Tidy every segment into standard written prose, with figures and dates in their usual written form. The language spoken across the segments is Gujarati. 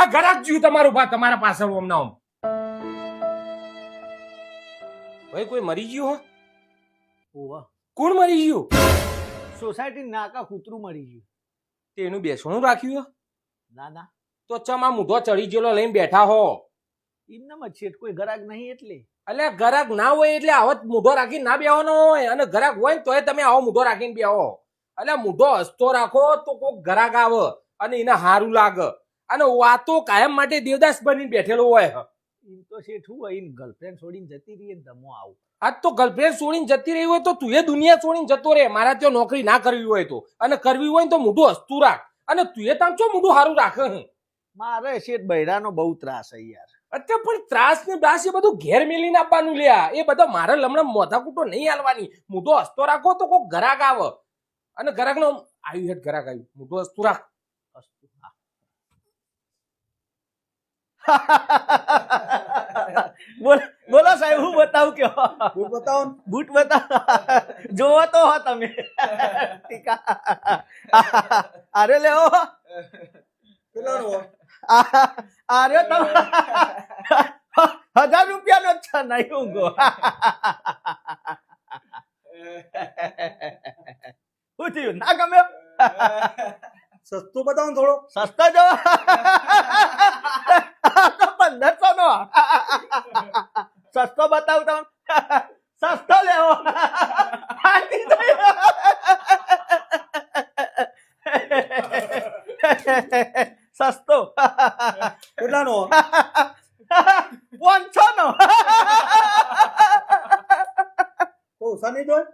આ ગરાક જ્યું તમારું ભા તમારા પાછળ ઓમ ના ઓમ ભાઈ કોઈ મરી ગયું હો ઓવા કોણ મરી ગયું સોસાયટી નાકા કૂતરું મરી ગયું તેનું બેસણું રાખ્યું હો? ના ના તો ચમા મૂઢો ચડી ગયેલો લઈને બેઠા હો એમનામાં છેટ કોઈ ગરાગ નહીં એટલે એટલે ગરાક ના હોય એટલે આવો મૂઢો રાખીને ના બેવાનો હોય અને ગરાક હોય ને તોય તમે આવો મૂઢો રાખીને બેહો એટલે મૂઢો હસતો રાખો તો કોક ગરાક આવે અને એને હારું લાગે અને વાતો કાયમ માટે દેવદાસ બનીને બેઠેલો હોય એમ તો શેઠ હું હોય ગર્લફ્રેન્ડ છોડીને જતી રહી ને તમો આવું આજ તો ગર્લફ્રેન્ડ છોડીને જતી રહી હોય તો તું એ દુનિયા છોડીને જતો રહે મારા ત્યાં નોકરી ના કરવી હોય તો અને કરવી હોય ને તો મૂઢું હસતું રાખ અને તું એ તામ છો મૂઢું હારું રાખે મારે શેઠ બૈરાનો બહુ ત્રાસ છે યાર અત્યારે પણ ત્રાસ ને બ્રાસ એ બધું ઘેર મેલીને આપવાનું લ્યા એ બધો મારે લમણે મોઢા કૂટો નહીં હાલવાની મૂઢો હસતો રાખો તો કોઈ ગરાક આવે અને ગરાક નો આવ્યું હેઠ ગરાક આવ્યું મૂઢું હસતું રાખ બોલો સાહેબ હું બતાવું કે બૂટ બતાવો ને. બૂટ બતાવ જોવો તો હો તમે અરે લેવો કેટલાનો? અરે તમે 1000 રૂપિયાનો જ છે નહીં ઊંઘો શું થયું ના ગમે સસ્તું બતાવો ને થોડો. સસ્તો જો 1500 નો સસ્તો બતાવું તમે સસ્તો લેવો સસ્તો કેટલાનો? 500 નો તો ઓછા નહીં જોય?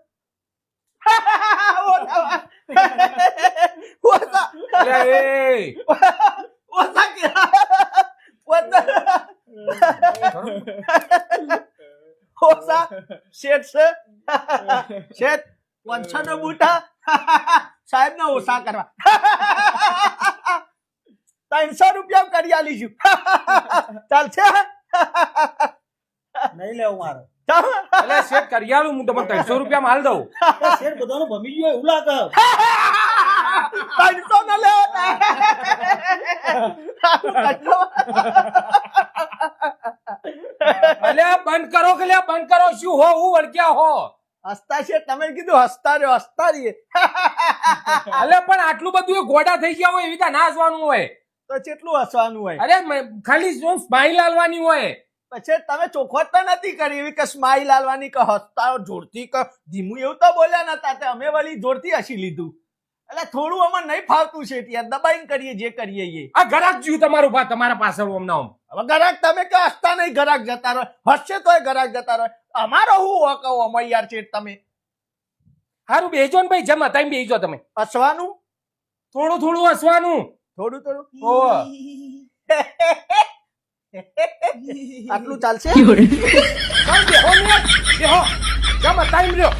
અલ્યા એ શેઠ 500 નો બૂટા સાહેબ ને ઓછા કરવા 300 રૂપિયા કરી આલીશું ચાલશે નહીં લેવું મારે. અલ્યા શેઠ કરિયાળું હું તમને 300 રૂપિયા માલ દઉં શેઠ બધાનું ભમી ગયું એવું લાગે. 300 ન લે અલ્યા બંધ કરો કે લ્યા બંધ કરો શું હો હું વળગ્યા હો હસતા છે તમે કીધું હસતા રહ્યો હસતા રહીએ અલ્યા પણ આટલું બધું એ ગોડા થઈ ગયા હોય એવી રીતે ના હસવાનું હોય તો કેટલું હસવાનું હોય અરે ખાલી સ્માઈલ આલવાની હોય પછી તમે ચોખવટ તો નથી કરી એવી કે સ્માઈલ આલવાની કે હસતા જોરથી કે ધીમું એવું તો બોલ્યા નતા તે અમે વળી જોરથી હસી લીધું એટલે થોડું અમને નહીં ફાવતું છે યાર દબાઈને કરીએ જે કરીએ એ આ ગરાક જ્યું તમારું ભા તમારા પાછળ ઓમ ના ઓમ હવે ગરાક તમે કે હસતા નહીં ગરાક જતા રહો હસશે તોય ગરાક જતા રહો અમારો હું કહું અમે યાર છે તમે હારું બેસજો ને ભાઈ જમા ટાઈમ બેસજો તમે હસવાનું થોડું થોડું હસવાનું થોડું થોડું ઓહો. આટલું ચાલશે બેહો ને બેહો જમા ટાઈમ રહ્યો